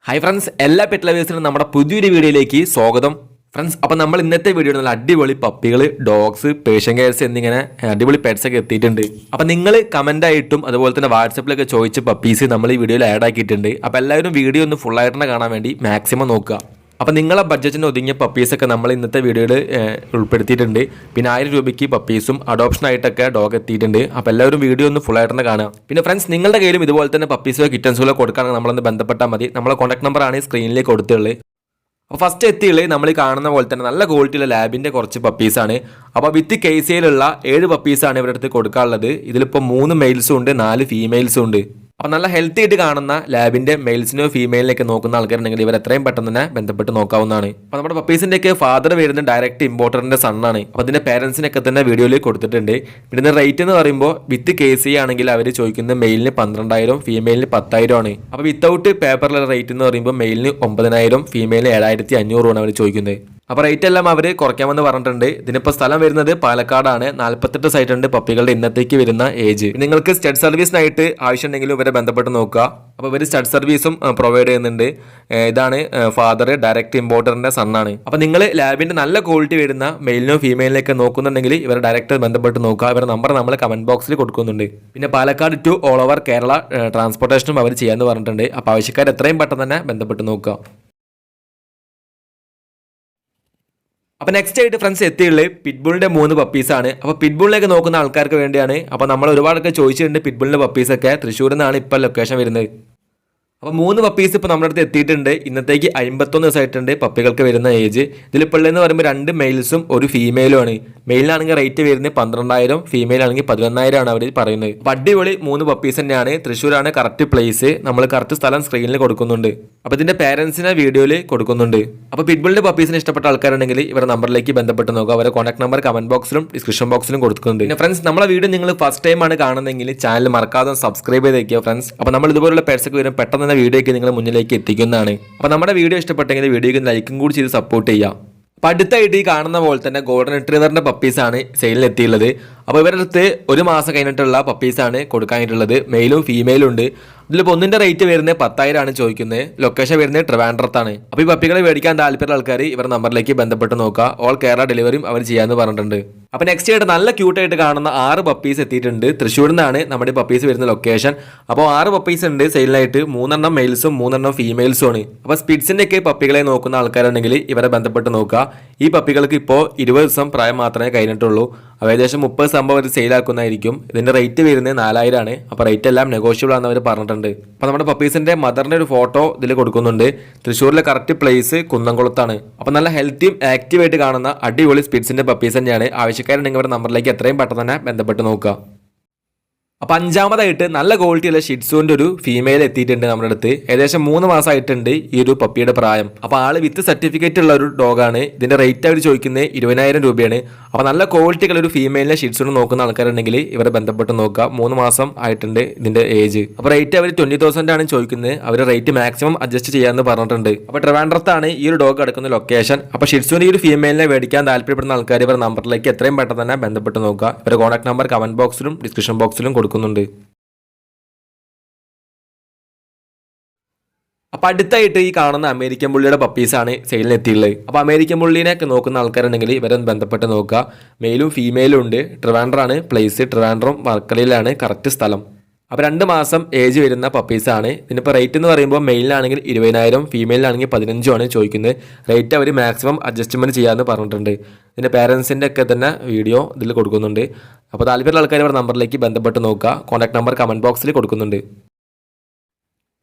Hi friends, എല്ലാ pet ലവേഴ്സിനും നമ്മുടെ പുതിയൊരു വീഡിയോയിലേക്ക് സ്വാഗതം. ഫ്രണ്ട്സ്, അപ്പോൾ നമ്മൾ ഇന്നത്തെ വീഡിയോ നല്ല അടിപൊളി പപ്പികൾ, ഡോഗ്സ്, പേർഷ്യൻ കെയർസ് എന്നിങ്ങനെ അടിപൊളി പെറ്റ്സ് ഒക്കെ എത്തിയിട്ടുണ്ട്. അപ്പോൾ നിങ്ങൾ കമൻ്റായിട്ടും അതുപോലെ തന്നെ വാട്സപ്പിലൊക്കെ ചോദിച്ച പപ്പീസ് നമ്മൾ ഈ വീഡിയോയിൽ ആഡ് ആക്കിയിട്ടുണ്ട്. അപ്പോൾ എല്ലാവരും വീഡിയോ ഒന്ന് ഫുള്ളായിട്ട് കാണാൻ വേണ്ടി മാക്സിമം നോക്കുക. അപ്പോൾ നിങ്ങളെ ബഡ്ജറ്റിന് ഒതുങ്ങിയ പപ്പീസൊക്കെ നമ്മൾ ഇന്നത്തെ വീഡിയോയിൽ ഉൾപ്പെടുത്തിയിട്ടുണ്ട്. പിന്നെ 1000 രൂപയ്ക്ക് പപ്പീസും അഡോപ്ഷനായിട്ടൊക്കെ ഡോഗ് എത്തിയിട്ടുണ്ട്. അപ്പോൾ എല്ലാവരും വീഡിയോ ഒന്ന് ഫുള്ളായിട്ട് കാണാം. പിന്നെ ഫ്രണ്ട്സ്, നിങ്ങളുടെ കയ്യിലും ഇതുപോലെ തന്നെ പപ്പീസോ കിറ്റൻസോ കൊടുക്കുകയാണെങ്കിൽ നമ്മളൊന്ന് ബന്ധപ്പെട്ടാൽ മതി. നമ്മളെ കോൺടാക്ട് നമ്പറാണ് സ്ക്രീനിലേക്ക് കൊടുത്തുള്ളത്. അപ്പോൾ ഫസ്റ്റ് എത്തിയുള്ളത് നമ്മൾ ഈ കാണുന്ന പോലെ തന്നെ നല്ല ക്വാളിറ്റിയുള്ള ലാബിൻ്റെ കുറച്ച് പപ്പീസാണ്. അപ്പോൾ വിത്ത് കേസിയിലുള്ള 7 പപ്പീസാണ് ഇവരുടെ അടുത്ത് കൊടുക്കാനുള്ളത്. ഇതിലിപ്പോൾ 3 മെയിൽസും ഉണ്ട്, 4 ഫീമെയിൽസും ഉണ്ട്. അപ്പോൾ നല്ല ഹെൽത്തി ആയിട്ട് കാണുന്ന ലാബിൻ്റെ മെയിൽസിനോ ഫീമെയിലിനൊക്കെ നോക്കുന്ന ആൾക്കാരുണ്ടെങ്കിൽ ഇവർ എത്രയും പെട്ടെന്ന് തന്നെ ബന്ധപ്പെട്ട് നോക്കാവുന്നതാണ്. അപ്പോൾ നമ്മുടെ പപ്പീസിൻ്റെയൊക്കെ ഫാദർ വരുന്ന ഡയറക്റ്റ് ഇമ്പോർട്ടറിൻ്റെ സണ്ണാണ്. അപ്പോൾ അതിൻ്റെ പേരൻസിനൊക്കെ തന്നെ വീഡിയോയിൽ കൊടുത്തിട്ടുണ്ട്. പിന്നെ റേറ്റ് എന്ന് പറയുമ്പോൾ വിത്ത് കേസി ആണെങ്കിൽ അവർ ചോദിക്കുന്നത് മെയിലിന് 12,000, ഫീമെയിലിന് 10,000 ആണ്. അപ്പോൾ വിത്തൗട്ട് പേപ്പറിലുള്ള റേറ്റ് എന്ന് പറയുമ്പോൾ മെയിലിന് 9,000, ഫീമെയിലിന് 7,500 അവർ ചോദിക്കുന്നത്. അപ്പോൾ റേറ്റ് എല്ലാം അവർ കുറയ്ക്കാമെന്ന് പറഞ്ഞിട്ടുണ്ട്. ഇതിനിപ്പോൾ സ്ഥലം വരുന്നത് പാലക്കാടാണ്. 48 സൈറ്റ് ഉണ്ട് പപ്പികളുടെ ഇന്നത്തേക്ക് വരുന്ന ഏജ്. നിങ്ങൾക്ക് സ്റ്റഡ് സർവീസിനായിട്ട് ആവശ്യമുണ്ടെങ്കിലും ഇവരെ ബന്ധപ്പെട്ട് നോക്കുക. അപ്പോൾ ഇവർ സ്റ്റഡ് സർവീസും പ്രൊവൈഡ് ചെയ്യുന്നുണ്ട്. ഇതാണ് ഫാദർ, ഡയറക്റ്റ് ഇമ്പോർട്ടറിൻ്റെ സണ്ണാണ്. അപ്പോൾ നിങ്ങൾ ലാബിൻ്റെ നല്ല ക്വാളിറ്റി വരുന്ന മെയിലിനോ ഫീമെയിലിനൊക്കെ നോക്കുന്നുണ്ടെങ്കിൽ ഇവർ ഡയറക്റ്റ് ബന്ധപ്പെട്ട് നോക്കുക. ഇവരുടെ നമ്പർ നമ്മൾ കമൻറ്റ് ബോക്സിൽ കൊടുക്കുന്നുണ്ട്. പിന്നെ Palakkad to all over Kerala ട്രാൻസ്പോർട്ടേഷനും അവർ ചെയ്യാമെന്ന് പറഞ്ഞിട്ടുണ്ട്. അപ്പോൾ ആവശ്യക്കാർ എത്രയും പെട്ടെന്ന് തന്നെ ബന്ധപ്പെട്ട് നോക്കുക. അപ്പോൾ നെക്സ്റ്റ് ആയിട്ട് ഫ്രണ്ട്സ് എത്തിയുള്ളത് പിറ്റ്ബുളിൻ്റെ 3 പപ്പീസാണ്. അപ്പോൾ പിറ്റ്ബുളിലേക്ക് നോക്കുന്ന ആൾക്കാർക്ക് വേണ്ടിയാണ്. അപ്പോൾ നമ്മൾ ഒരുപാടൊക്കെ ചോദിച്ചിട്ടുണ്ട് പിറ്റ്ബുളിൻ്റെ പപ്പീസൊക്കെ. തൃശ്ശൂരിൽ നിന്നാണ് ഇപ്പോൾ ലൊക്കേഷൻ വരുന്നത്. അപ്പോൾ 3 പപ്പീസ് ഇപ്പോൾ നമ്മുടെ അടുത്ത് എത്തിയിട്ടുണ്ട്. ഇന്നത്തേക്ക് 51 ദിവസമായിട്ടുണ്ട് പപ്പികൾക്ക് വരുന്ന ഏജ്. ഇതിലിപ്പോൾ ഉള്ളതെന്ന് പറയുമ്പോൾ 2 മെയിൽസും 1 ഫീമെയിലും ആണ്. മെയിലിനാണെങ്കിൽ റേറ്റ് വരുന്നത് 12,000, ഫീമെയിലാണെങ്കിൽ 11,000 ആണ് അവർ പറയുന്നത്. അപ്പോൾ അടിപൊളി 3 പപ്പീസ് തന്നെയാണ്. തൃശ്ശൂരാണ് കറക്റ്റ് പ്ലേസ്. നമ്മൾ കറക്റ്റ് സ്ഥലം സ്ക്രീനിൽ കൊടുക്കുന്നുണ്ട്. അപ്പോൾ ഇതിൻ്റെ പേരൻസിനെ വീഡിയോയിൽ കൊടുക്കുന്നുണ്ട്. അപ്പോൾ പിറ്റ്ബുളിൻ്റെ പപ്പീസിന് ഇഷ്ടപ്പെട്ട ആൾക്കാരുണ്ടെങ്കിൽ ഇവരുടെ നമ്പറിലേക്ക് ബന്ധപ്പെട്ട് നോക്കുക. അവരുടെ കോൺടാക്ട് നമ്പർ കമൻറ്റ് ബോക്സിലും ഡിസ്ക്രിപ്ഷൻ ബോക്സിലും കൊടുക്കുന്നുണ്ട്. പിന്നെ ഫ്രണ്ട്സ്, നമ്മളെ വീഡിയോ നിങ്ങൾ ഫസ്റ്റ് ടൈം ആണ് കാണുന്നതെങ്കിൽ ചാനൽ മറക്കാതെ സബ്സ്ക്രൈബ് ചെയ്ത് വയ്ക്കുക ഫ്രണ്ട്സ്. അപ്പോൾ നമ്മൾ ഇതുപോലുള്ള പെറ്റ്സൊക്കെ വരും പെട്ടെന്ന് വീഡിയോയ്ക്ക് നിങ്ങൾ മുന്നിലേക്ക് എത്തിക്കുന്നതാണ്. അപ്പോൾ നമ്മുടെ വീഡിയോ ഇഷ്ടപ്പെട്ടെങ്കിൽ വീഡിയോയ്ക്ക് ലൈക്കും കൂടി ചെയ്ത് സപ്പോർട്ട് ചെയ്യാം. അപ്പോൾ അടുത്തായിട്ട് ഈ കാണുന്ന പോലെ തന്നെ ഗോൾഡൻ റിട്രീവറിൻ്റെ പപ്പീസാണ് സെയിലിൽ എത്തിയുള്ളത്. അപ്പോൾ ഇവരുടെ അടുത്ത് 1 മാസം കഴിഞ്ഞിട്ടുള്ള പപ്പീസാണ് കൊടുക്കാനായിട്ടുള്ളത്. മെയിലും ഫീമെയിലും ഉണ്ട്. ഇതിലിപ്പോൾ ഒന്നിൻ്റെ റേറ്റ് വരുന്നത് 10,000 ആണ് ചോദിക്കുന്നത്. ലൊക്കേഷൻ വരുന്നത് ട്രിവാൻഡ്രത്താണ്. അപ്പോൾ ഈ പപ്പികളെ മേടിക്കാൻ താല്പര്യമുള്ള ആൾക്കാർ ഇവരുടെ നമ്പറിലേക്ക് ബന്ധപ്പെട്ട് നോക്കുക. ഓൾ കേരള ഡെലിവറിയും അവർ ചെയ്യാമെന്ന് പറഞ്ഞിട്ടുണ്ട്. അപ്പോൾ നെക്സ്റ്റ് ആയിട്ട് നല്ല ക്യൂട്ടായിട്ട് കാണുന്ന 6 പപ്പീസ് എത്തിയിട്ടുണ്ട്. തൃശ്ശൂരിൽ നിന്നാണ് നമ്മുടെ പപ്പീസ് വരുന്ന ലൊക്കേഷൻ. അപ്പോൾ 6 പപ്പീസ് ഉണ്ട് സെയിലിനായിട്ട്. 3 മെയിൽസും 3 ഫീമെയിൽസും ആണ്. അപ്പോൾ സ്പിറ്റ്സിൻ്റെ ഒക്കെ പപ്പികളെ നോക്കുന്ന ആൾക്കാരുണ്ടെങ്കിൽ ഇവരെ ബന്ധപ്പെട്ട് നോക്കുക. ഈ പപ്പികൾക്ക് ഇപ്പോൾ 20 ദിവസം പ്രായം മാത്രമേ കഴിഞ്ഞിട്ടുള്ളൂ. അപ്പോൾ ഏകദേശം 30 സംഭവം അവർ സെയിലാക്കുന്നതായിരിക്കും. ഇതിൻ്റെ റേറ്റ് വരുന്നത് 4,000 ആണ്. അപ്പോൾ റേറ്റ് എല്ലാം നെഗോഷ്യബിൾ ആണെന്ന് അവർ പറഞ്ഞിട്ടുണ്ട്. അപ്പോൾ നമ്മുടെ പപ്പീസിൻ്റെ മദറിൻ്റെ ഒരു ഫോട്ടോ ഇതിൽ കൊടുക്കുന്നുണ്ട്. തൃശ്ശൂരിലെ കറക്റ്റ് പ്ലേസ് കുന്നംകുളത്താണ്. അപ്പോൾ നല്ല ഹെൽത്തിയും ആക്റ്റീവായിട്ട് കാണുന്ന അടിപൊളി സ്പിറ്റ്സിൻ്റെ പപ്പീസ് തന്നെയാണ്. ആവശ്യക്കാരുണ്ടെങ്കിൽ അവരുടെ നമ്പറിലേക്ക് എത്രയും പെട്ടെന്ന് തന്നെ ബന്ധപ്പെട്ട് നോക്കുക. അപ്പോൾ 5ാമതായിട്ട് നല്ല ക്വാളിറ്റിയുള്ള ഷിറ്റ്സുവിൻ്റെ ഒരു ഫീമെയിൽ എത്തിയിട്ടുണ്ട് നമ്മുടെ അടുത്ത്. ഏകദേശം 3 മാസമായിട്ടുണ്ട് ഈ ഒരു പപ്പിയുടെ പ്രായം. അപ്പോൾ ആൾ വിത്ത് സർട്ടിഫിക്കറ്റ് ഉള്ള ഒരു ഡോഗാണ്. ഇതിൻ്റെ റേറ്റ് അവർ ചോദിക്കുന്നത് 20,000 രൂപയാണ്. അപ്പോൾ നല്ല ക്വാളിറ്റിയുള്ള ഒരു ഫീമെയിലിനെ ഷിറ്റ്സുവിനെ നോക്കുന്ന ആൾക്കാരുണ്ടെങ്കിൽ ഇവരെ ബന്ധപ്പെട്ട് നോക്കുക. 3 മാസം ആയിട്ടുണ്ട് ഇതിൻ്റെ ഏജ്. അപ്പോൾ റേറ്റ് അവർ 20,000 ആണ് ചോദിക്കുന്നത്. അവർ റേറ്റ് മാക്സിമം അഡ്ജസ്റ്റ് ചെയ്യാമെന്ന് പറഞ്ഞിട്ടുണ്ട്. അപ്പോൾ ട്രിവാൻഡ്രത്താണ് ഈ ഒരു ഡോഗ് കിടക്കുന്ന ലൊക്കേഷൻ. അപ്പോൾ ഷിറ്റ്സുവിൻ്റെ ഈ ഒരു ഫീമെയിലിനെ മേടിക്കാൻ താല്പര്യപ്പെടുന്ന ആൾക്കാർ ഇവരുടെ നമ്പറിലേക്ക് എത്രയും പെട്ടെന്ന് തന്നെ ബന്ധപ്പെട്ട് നോക്കുക. ഇവരുടെ കോൺടാക്ട് നമ്പർ കമൻറ്റ് ബോക്സിലും ഡിസ്ക്രിപ്ഷൻ ബോക്സിലും കൊടുക്കുന്നുണ്ട്. അപ്പോൾ അടുത്തായിട്ട് ഈ കാണുന്ന അമേരിക്കൻ പുള്ളിയുടെ പപ്പീസാണ് സെയിലിന് എത്തിയുള്ളത്. അപ്പോൾ അമേരിക്കൻ പുള്ളിനെയൊക്കെ നോക്കുന്ന ആൾക്കാരുണ്ടെങ്കിൽ ഇവരെ ബന്ധപ്പെട്ട് നോക്കുക. മെയിലും ഫീമെയിലും ഉണ്ട്. ട്രിവാൻഡ്രമാണ് പ്ലേസ്. ട്രിവാൻഡ്രം വർക്കലയിലാണ് കറക്റ്റ് സ്ഥലം. അപ്പോൾ 2 മാസം ഏജ് വരുന്ന പപ്പീസാണ്. ഇതിനിപ്പോൾ റേറ്റ് എന്ന് പറയുമ്പോൾ മെയിലിനാണെങ്കിൽ 20,000, ഫീമെയിലാണെങ്കിൽ 15,000 ആണ് ചോദിക്കുന്നത്. റേറ്റ് അവർ മാക്സിമം അഡ്ജസ്റ്റ്മെൻറ്റ് ചെയ്യാമെന്ന് പറഞ്ഞിട്ടുണ്ട്. ഇതിൻ്റെ പേരൻസിൻ്റെ ഒക്കെ തന്നെ വീഡിയോ ഇതിൽ കൊടുക്കുന്നുണ്ട്. അപ്പോൾ താല്പര്യമുള്ള ആൾക്കാർ ഇവരുടെ നമ്പറിലേക്ക് ബന്ധപ്പെട്ട് നോക്കുക. കോൺടാക്ട് നമ്പർ കമൻറ്റ് ബോക്സിൽ കൊടുക്കുന്നുണ്ട്.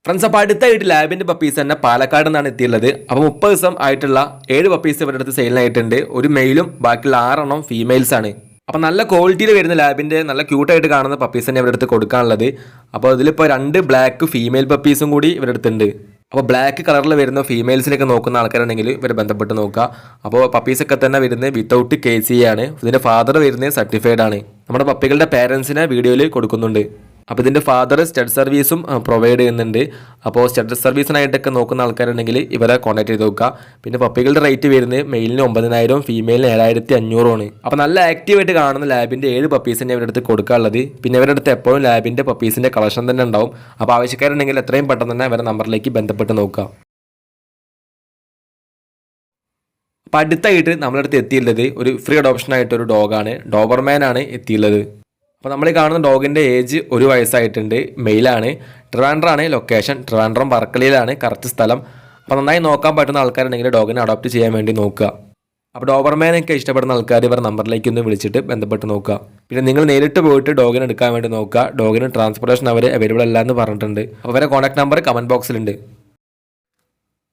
ഫ്രണ്ട്സ്, അപ്പോൾ അടുത്തായിട്ട് ലാബിൻ്റെ പപ്പീസ് തന്നെ പാലക്കാട് നിന്നാണ് എത്തിയുള്ളത്. അപ്പോൾ 30 ദിവസം ആയിട്ടുള്ള 7 പപ്പീസ് ഇവരുടെ അടുത്ത് സെയിലിനായിട്ടുണ്ട്. ഒരു മെയിലും ബാക്കിയുള്ള 6 ഫീമെയിൽസാണ്. അപ്പോൾ നല്ല ക്വാളിറ്റിയിൽ വരുന്ന ലാബിൻ്റെ നല്ല ക്യൂട്ടായിട്ട് കാണുന്ന പപ്പീസ് തന്നെ ഇവരുടെ അടുത്ത് കൊടുക്കാനുള്ളത്. അപ്പോൾ ഇതിലിപ്പോൾ 2 ബ്ലാക്ക് ഫീമെയിൽ പപ്പീസും കൂടി ഇവരുടെ അടുത്തുണ്ട്. അപ്പോൾ ബ്ലാക്ക് കളറിൽ വരുന്ന ഫീമെയിൽസിനൊക്കെ നോക്കുന്ന ആൾക്കാരുണ്ടെങ്കിൽ ഇവർ ബന്ധപ്പെട്ട് നോക്കുക. അപ്പോൾ പപ്പീസൊക്കെ തന്നെ വരുന്നത് വിത്തൗട്ട് KC ആണ്. ഇതിൻ്റെ ഫാദർ വരുന്നത് സർട്ടിഫൈഡ് ആണ്. നമ്മുടെ പപ്പികളുടെ പേരൻസിനെ വീഡിയോയിൽ കൊടുക്കുന്നുണ്ട്. അപ്പോൾ ഇതിൻ്റെ ഫാദർ സ്റ്റഡ് സർവീസും പ്രൊവൈഡ് ചെയ്യുന്നുണ്ട്. അപ്പോൾ സ്റ്റഡ് സർവീസിനായിട്ടൊക്കെ നോക്കുന്ന ആൾക്കാരുണ്ടെങ്കിൽ ഇവരെ കോൺടാക്ട് ചെയ്ത് നോക്കുക. പിന്നെ പപ്പികളുടെ റേറ്റ് വരുന്നത് മെയിലിന് 9,000, ഫീമെയിലിന് 7,500 ആണ്. അപ്പോൾ നല്ല ആക്റ്റീവായിട്ട് കാണുന്ന ലാബിൻ്റെ 7 പപ്പീസ് തന്നെ ഇവരുടെ അടുത്ത് കൊടുക്കാനുള്ളത്. പിന്നെ ഇവരുടെ അടുത്ത് എപ്പോഴും ലാബിൻ്റെ പപ്പീസിൻ്റെ കളക്ഷൻ തന്നെ ഉണ്ടാവും. അപ്പോൾ ആവശ്യക്കാരുണ്ടെങ്കിൽ എത്രയും പെട്ടെന്ന് തന്നെ അവരുടെ നമ്പറിലേക്ക് ബന്ധപ്പെട്ട് നോക്കുക. അപ്പോൾ അടുത്തായിട്ട് നമ്മളടുത്ത് എത്തിയുള്ളത് ഒരു ഫ്രീ അഡോപ്ഷൻ ആയിട്ടൊരു ഡോഗാണ്. ഡോബർമാൻ ആണ് എത്തിയുള്ളത്. അപ്പോൾ നമ്മൾ ഈ കാണുന്ന ഡോഗിൻ്റെ ഏജ് 1 വയസ്സായിട്ടുണ്ട്. മെയിലാണ്. ട്രിവാൻഡ്രമാണ് ലൊക്കേഷൻ. ട്രിവാൻഡ്രം വർക്കലയിലാണ് കറക്റ്റ് സ്ഥലം. അപ്പോൾ നന്നായി നോക്കാൻ പറ്റുന്ന ആൾക്കാരുണ്ടെങ്കിൽ ഡോഗിനെ അഡോപ്റ്റ് ചെയ്യാൻ വേണ്ടി നോക്കുക. അപ്പോൾ ഡോബർമാനൊക്കെ ഇഷ്ടപ്പെടുന്ന ആൾക്കാർ ഇവർ നമ്പറിലേക്ക് ഒന്ന് വിളിച്ചിട്ട് ബന്ധപ്പെട്ട് നോക്കുക. പിന്നെ നിങ്ങൾ നേരിട്ട് പോയിട്ട് ഡോഗിനെ എടുക്കാൻ വേണ്ടി നോക്കുക. ഡോഗിന് ട്രാൻസ്പോർട്ടേഷൻ അവർ അവൈലബിൾ അല്ല എന്ന് പറഞ്ഞിട്ടുണ്ട്. അപ്പോൾ അവരെ കോൺടാക്ട് നമ്പർ കമൻറ്റ് ബോക്സിലുണ്ട്.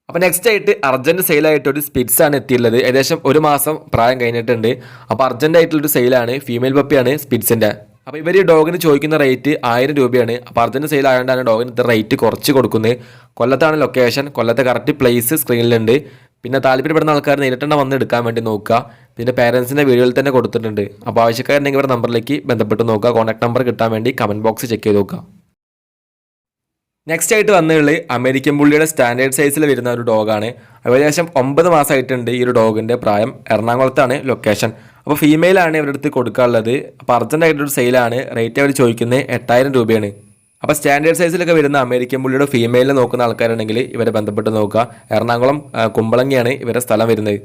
അപ്പോൾ നെക്സ്റ്റ് ആയിട്ട് അർജൻറ്റ് സെയിലായിട്ട് ഒരു സ്പിറ്റ്സ് ആണ് എത്തിയുള്ളത്. ഏകദേശം 1 മാസം പ്രായം കഴിഞ്ഞിട്ടുണ്ട്. അപ്പോൾ അർജൻറ്റ് ആയിട്ടുള്ളൊരു സെയിലാണ്. ഫീമെയിൽ പപ്പിയാണ് സ്പിറ്റ്സിൻ്റെ. അപ്പോൾ ഇവർ ഡോഗിന് ചോദിക്കുന്ന റേറ്റ് 1000 രൂപയാണ്. അപ്പോൾ അർജൻറ്റ് സെയിൽ ആയതുകൊണ്ടാണ് ഡോഗിന് ഇത്ര റേറ്റ് കുറച്ച് കൊടുക്കുന്നത്. കൊല്ലത്താണ് ലൊക്കേഷൻ. കൊല്ലത്തെ കറക്റ്റ് പ്ലേസ് സ്ക്രീനിലുണ്ട്. പിന്നെ താല്പര്യപ്പെടുന്ന ആൾക്കാർ നേരിട്ട് വന്ന് എടുക്കാൻ വേണ്ടി നോക്കുക. പിന്നെ പേരൻസിൻ്റെ വീഡിയോയിൽ തന്നെ കൊടുത്തിട്ടുണ്ട്. അപ്പോൾ ആവശ്യക്കാരുണ്ടെങ്കിൽ ഇവരുടെ നമ്പറിലേക്ക് ബന്ധപ്പെട്ട് നോക്കുക. കോൺടാക്ട് നമ്പർ കിട്ടാൻ വേണ്ടി കമൻറ്റ് ബോക്സ് ചെക്ക് ചെയ്ത് നോക്കുക. നെക്സ്റ്റ് ആയിട്ട് വന്നുള്ളത് അമേരിക്കൻ ബുള്ളിയുടെ സ്റ്റാൻഡേർഡ് സൈസിൽ വരുന്ന ഒരു ഡോഗാണ്. ഏകദേശം 9 മാസമായിട്ടുണ്ട് ഈ ഒരു ഡോഗിൻ്റെ പ്രായം. എറണാകുളത്താണ് ലൊക്കേഷൻ. അപ്പോൾ ഫീമെയിലാണ് ഇവരുടെ അടുത്ത് കൊടുക്കാനുള്ളത്. അപ്പോൾ അർജൻറ്റായിട്ടൊരു സെയിലാണ്. റേറ്റ് അവർ ചോദിക്കുന്നത് 8000 രൂപയാണ്. അപ്പോൾ സ്റ്റാൻഡേർഡ് സൈസിലൊക്കെ വരുന്ന അമേരിക്കൻ ബുള്ളിയുടെ ഫീമെയിലിൽ നോക്കുന്ന ആൾക്കാരുണ്ടെങ്കിൽ ഇവരെ ബന്ധപ്പെട്ട് നോക്കുക. എറണാകുളം കുമ്പളങ്ങിയാണ് ഇവരുടെ സ്ഥലം വരുന്നത്.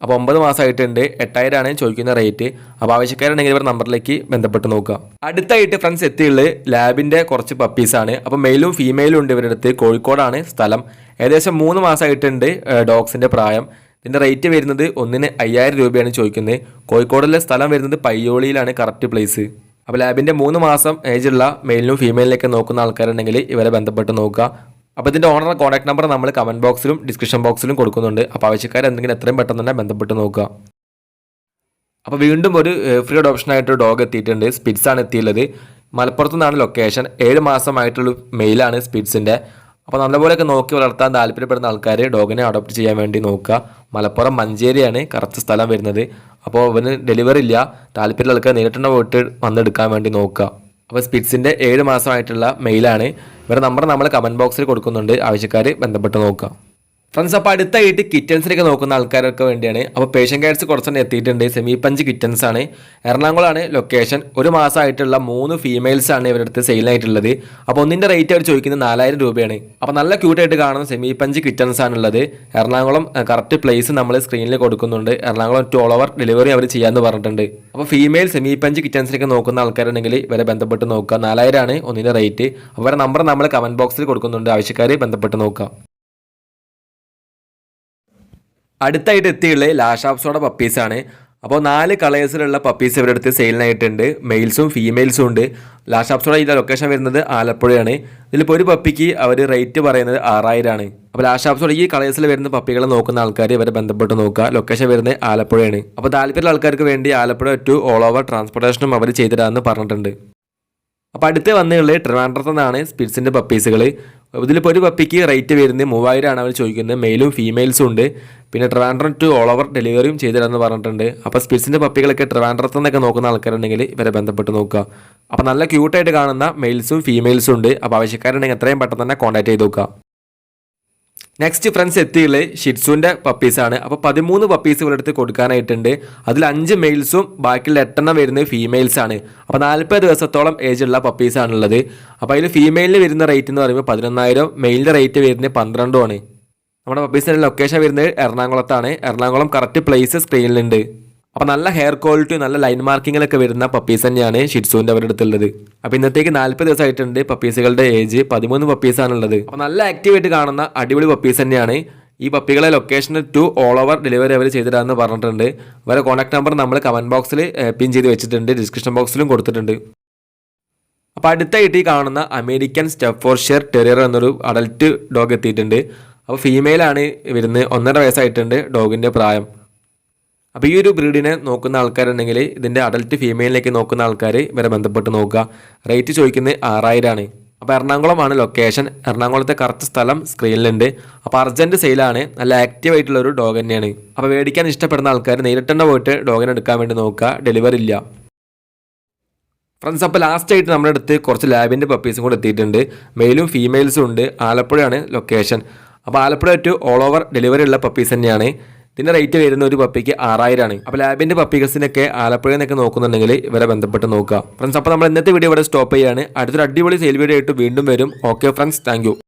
അപ്പോൾ 9 മാസമായിട്ടുണ്ട്. 8000 ആണ് ചോദിക്കുന്ന റേറ്റ്. അപ്പോൾ ആവശ്യക്കാരുണ്ടെങ്കിൽ ഇവർ നമ്പറിലേക്ക് ബന്ധപ്പെട്ട് നോക്കുക. അടുത്തായിട്ട് ഫ്രണ്ട്സ് എത്തിയുള്ളത് ലാബിൻ്റെ കുറച്ച് പപ്പീസാണ്. അപ്പോൾ മെയിലും ഫീമെയിലും ഉണ്ട് ഇവരുടെ അടുത്ത്. കോഴിക്കോടാണ് സ്ഥലം. ഏകദേശം 3 മാസമായിട്ടുണ്ട് ഡോഗ്സിൻ്റെ പ്രായം. ഇതിൻ്റെ റേറ്റ് വരുന്നത് ഒന്നിന് 5000 രൂപയാണ് ചോദിക്കുന്നത്. കോഴിക്കോടിലെ സ്ഥലം വരുന്നത് പയ്യോളിയിലാണ് കറക്റ്റ് പ്ലേസ്. അപ്പോൾ ലാബിൻ്റെ 3 മാസം ഏജുള്ള മെയിലിനും ഫീമെയിലിനൊക്കെ നോക്കുന്ന ആൾക്കാരുണ്ടെങ്കിൽ ഇവരെ ബന്ധപ്പെട്ട് നോക്കുക. അപ്പോൾ ഇതിൻ്റെ ഓണറുടെ കോൺടാക്ട് നമ്പർ നമ്മൾ കമൻറ്റ് ബോക്സിലും ഡിസ്ക്രിപ്ഷൻ ബോക്സിലും കൊടുക്കുന്നുണ്ട്. അപ്പോൾ ആവശ്യക്കാർ എന്തെങ്കിലും എത്രയും പെട്ടെന്ന് തന്നെ ബന്ധപ്പെട്ട് നോക്കുക. അപ്പോൾ വീണ്ടും ഒരു ഫ്രീ അഡോപ്ഷനായിട്ട് ഡോഗ് എത്തിയിട്ടുണ്ട്. സ്പിറ്റ്സ് ആണ് എത്തിയുള്ളത്. മലപ്പുറത്തു നിന്നാണ് ലൊക്കേഷൻ. 7 മാസമായിട്ടുള്ള മെയിലാണ് സ്പിറ്റ്സിൻ്റെ. അപ്പോൾ നല്ലപോലെയൊക്കെ നോക്കി വളർത്താൻ താല്പര്യപ്പെടുന്ന ആൾക്കാർ ഡോഗിനെ അഡോപ്റ്റ് ചെയ്യാൻ വേണ്ടി നോക്കുക. മലപ്പുറം മഞ്ചേരിയാണ് കറക്റ്റ് സ്ഥലം വരുന്നത്. അപ്പോൾ അവന് ഡെലിവറി ഇല്ല. താല്പര്യമുള്ള ആൾക്കാർ നേരിട്ട് പോയിട്ട് വന്നെടുക്കാൻ വേണ്ടി നോക്കുക. അപ്പോൾ സ്പിറ്റ്സിൻ്റെ 7 മാസമായിട്ടുള്ള മെയിലാണ്. ഇവരുടെ നമ്പർ നമ്മൾ കമൻറ്റ് ബോക്സിൽ കൊടുക്കുന്നുണ്ട്. ആവശ്യക്കാർ ബന്ധപ്പെട്ട് നോക്കുക. ഫ്രണ്ട്സ്, അപ്പോൾ അടുത്തായിട്ട് കിറ്റൻസിനൊക്കെ നോക്കുന്ന ആൾക്കാരൊക്കെ വേണ്ടിയാണ്. അപ്പോൾ പേഷ്യൻ കാറ്റ്സ് കുറച്ചെണ്ണം എത്തിയിട്ടുണ്ട്. സെമി പഞ്ച് കിറ്റൻസ് ആണ്. എറണാകുളമാണ് ലൊക്കേഷൻ. 1 മാസമായിട്ടുള്ള 3 ഫീമെയിൽസ് ആണ് ഇവരുടെ അടുത്ത് സെയിലായിട്ടുള്ളത്. അപ്പോൾ ഒന്നിൻ്റെ റേറ്റ് അവർ ചോദിക്കുന്നത് 4000 രൂപയാണ്. അപ്പോൾ നല്ല ക്യൂട്ടായിട്ട് കാണുന്ന സെമി പഞ്ച് കിറ്റൻസ് ആണുള്ളത്. എറണാകുളം കറക്റ്റ് പ്ലേസ് നമ്മൾ സ്ക്രീനിൽ കൊടുക്കുന്നുണ്ട്. Ernakulam to all over delivery അവർ ചെയ്യാമെന്ന് പറഞ്ഞിട്ടുണ്ട്. അപ്പോൾ ഫീമെയിൽ സെമി പഞ്ച് കിറ്റൻസിനൊക്കെ നോക്കുന്ന ആൾക്കാരുണ്ടെങ്കിൽ ഇവരെ ബന്ധപ്പെട്ട് നോക്കുക. 4000 ആണ് ഒന്നിൻ്റെ റേറ്റ്. അവരുടെ നമ്പർ നമ്മൾ കമൻറ്റ് ബോക്സിൽ കൊടുക്കുന്നുണ്ട്. ആവശ്യക്കാർ ബന്ധപ്പെട്ട് നോക്കുക. അടുത്തായിട്ട് എത്തിയുള്ളത് ലാഷാപ്സോടെ പപ്പീസാണ്. അപ്പോൾ 4 കളേഴ്സിലുള്ള പപ്പീസ് ഇവരുടെ അടുത്ത് സെയിലിനായിട്ടുണ്ട്. മെയിൽസും ഫീമെയിൽസും ഉണ്ട്. ലാഷാപ്സോടെ ഇതിൻ്റെ ലൊക്കേഷൻ വരുന്നത് ആലപ്പുഴയാണ്. ഇതിലിപ്പോൾ ഒരു പപ്പിക്ക് അവർ റേറ്റ് പറയുന്നത് 6000 ആണ്. അപ്പോൾ ലാഷാപ്സോടെ ഈ കളേഴ്സിൽ വരുന്ന പപ്പികളെ നോക്കുന്ന ആൾക്കാർ ഇവരെ ബന്ധപ്പെട്ട് നോക്കുക. ലൊക്കേഷൻ വരുന്നത് ആലപ്പുഴയാണ്. അപ്പോൾ താല്പര്യമുള്ള ആൾക്കാർക്ക് വേണ്ടി ആലപ്പുഴ ടു ഓൾ ഓവർ ട്രാൻസ്പോർട്ടേഷനും അവർ ചെയ്തിടാമെന്ന് പറഞ്ഞിട്ടുണ്ട്. അപ്പോൾ അടുത്ത് വന്നുള്ളത് ട്രിവാൻഡ്രത്തു നിന്നാണ് സ്പിറ്റ്സിൻ്റെ പപ്പീസുകൾ. ഇതിലിപ്പോൾ ഒരു പപ്പിക്ക് റേറ്റ് വരുന്നത് 3000 ആണ് അവർ ചോദിക്കുന്നത്. മെയിലും ഫീമെയിൽസും ഉണ്ട്. പിന്നെ ട്രിവാൻഡ്രം ടു ഓൾ ഓവർ ഡെലിവറിയും ചെയ്തിടാമെന്ന് പറഞ്ഞിട്ടുണ്ട്. അപ്പോൾ സ്പിറ്റ്സിൻ്റെ പപ്പികളൊക്കെ ട്രിവാൻഡ്രത്തു നിന്നൊക്കെ നോക്കുന്ന ആൾക്കാരുണ്ടെങ്കിൽ ഇവരെ ബന്ധപ്പെട്ട് നോക്കുക. അപ്പോൾ നല്ല ക്യൂട്ടായിട്ട് കാണുന്ന മെയിൽസും ഫീമെയിൽസും ഉണ്ട്. അപ്പോൾ ആവശ്യക്കാരുണ്ടെങ്കിൽ എത്രയും പെട്ടെന്ന് തന്നെ കോൺടാക്ട് ചെയ്ത് നോക്കുക. നെക്സ്റ്റ് ഫ്രണ്ട്സ് എത്തിയുള്ളത് ഷിറ്റ്സുവിൻ്റെ പപ്പീസാണ്. അപ്പോൾ 13 പപ്പീസ് ഇവിടെ അടുത്ത് കൊടുക്കാനായിട്ടുണ്ട്. അതിൽ 5 മെയിൽസും ബാക്കിയുള്ള 8 വരുന്നത് ഫീമെയിൽസാണ്. അപ്പോൾ 40 ദിവസത്തോളം ഏജുള്ള പപ്പീസാണുള്ളത്. അപ്പോൾ അതിൽ ഫീമെയിലിന് വരുന്ന റേറ്റ് എന്ന് പറയുമ്പോൾ 11000, മെയിലിൻ്റെ റേറ്റ് വരുന്നത് 12 ആണ്. നമ്മുടെ പപ്പീസിൻ്റെ ലൊക്കേഷൻ വരുന്നത് എറണാകുളത്താണ്. എറണാകുളം കറക്റ്റ് പ്ലേസ് സ്ക്രീനിലുണ്ട്. അപ്പോൾ നല്ല ഹെയർ ക്വാളിറ്റി, നല്ല ലൈൻ മാർക്കിങ്ങിലൊക്കെ വരുന്ന പപ്പീസ് തന്നെയാണ് ഷിറ്റ്സുവിൻ്റെ അവരുടെ അടുത്തുള്ളത്. അപ്പോൾ ഇന്നത്തേക്ക് 40 ദിവസമായിട്ടുണ്ട്. പപ്പീസുകളുടെ ഏജ് 13 പപ്പീസാണുള്ളത്. അപ്പോൾ നല്ല ആക്റ്റീവായിട്ട് കാണുന്ന അടിപൊളി പപ്പീസ് തന്നെയാണ്. ഈ പപ്പികളെ location to all over delivery അവർ ചെയ്തിടാമെന്ന് പറഞ്ഞിട്ടുണ്ട്. അവരെ കോൺടാക്ട് നമ്പർ നമ്മൾ കമൻറ്റ് ബോക്സിൽ പിൻ ചെയ്ത് വെച്ചിട്ടുണ്ട്. ഡിസ്ക്രിപ്ഷൻ ബോക്സിലും കൊടുത്തിട്ടുണ്ട്. അപ്പോൾ അടുത്തായിട്ട് ഈ കാണുന്ന അമേരിക്കൻ സ്റ്റഫോർഷെയർ ടെറിയർ എന്നൊരു അഡൽട്ട് ഡോഗ് എത്തിയിട്ടുണ്ട്. അപ്പോൾ ഫീമെയിലാണ് വരുന്നത്. 1.5 വയസ്സായിട്ടുണ്ട് ഡോഗിൻ്റെ പ്രായം. അപ്പോൾ ഈ ഒരു ബ്രീഡിനെ നോക്കുന്ന ആൾക്കാരുണ്ടെങ്കിൽ ഇതിൻ്റെ അഡൽട്ട് ഫീമെയിലിലേക്ക് നോക്കുന്ന ആൾക്കാർ ഇവരെ ബന്ധപ്പെട്ട് നോക്കുക. റേറ്റ് ചോദിക്കുന്നത് 6000 ആണ്. അപ്പോൾ എറണാകുളമാണ് ലൊക്കേഷൻ. എറണാകുളത്തെ കറക്റ്റ് സ്ഥലം സ്ക്രീനിലുണ്ട്. അപ്പോൾ അർജൻറ്റ് സെയിലാണ്. നല്ല ആക്റ്റീവ് ആയിട്ടുള്ള ഒരു ഡോഗ് തന്നെയാണ്. അപ്പോൾ മേടിക്കാൻ ഇഷ്ടപ്പെടുന്ന ആൾക്കാർ നേരിട്ട് തന്നെ പോയിട്ട് ഡോഗിനെ എടുക്കാൻ വേണ്ടി നോക്കുക. ഡെലിവറി ഇല്ല. ഫ്രണ്ട്സ്, അപ്പോൾ ലാസ്റ്റായിട്ട് നമ്മുടെ അടുത്ത് കുറച്ച് ലാബിൻ്റെ പപ്പീസും കൂടെ എത്തിയിട്ടുണ്ട്. മെയിലും ഫീമെയിൽസും ഉണ്ട്. ആലപ്പുഴയാണ് ലൊക്കേഷൻ. അപ്പോൾ ആലപ്പുഴ ടു ഓൾ ഓവർ ഡെലിവറി ഉള്ള പപ്പീസ് തന്നെയാണ്. ഇതിൻ്റെ റേറ്റ് വരുന്ന ഒരു പപ്പിക്ക് 6000 ആണ്. അപ്പോൾ ലാബിൻ്റെ പപ്പികസിനൊക്കെ ആലപ്പുഴയിൽ നിന്നൊക്കെ നോക്കുന്നുണ്ടെങ്കിൽ ഇവരെ ബന്ധപ്പെട്ട് നോക്കുക. ഫ്രണ്ട്സ്, അപ്പോൾ നമ്മൾ ഇന്നത്തെ വീഡിയോ ഇവിടെ സ്റ്റോപ്പ് ചെയ്യുകയാണ്. അടുത്തൊരു അടിപൊളി സെയിൽ വീഡിയോ ആയിട്ട് വീണ്ടും വരും. Okay friends, thank you.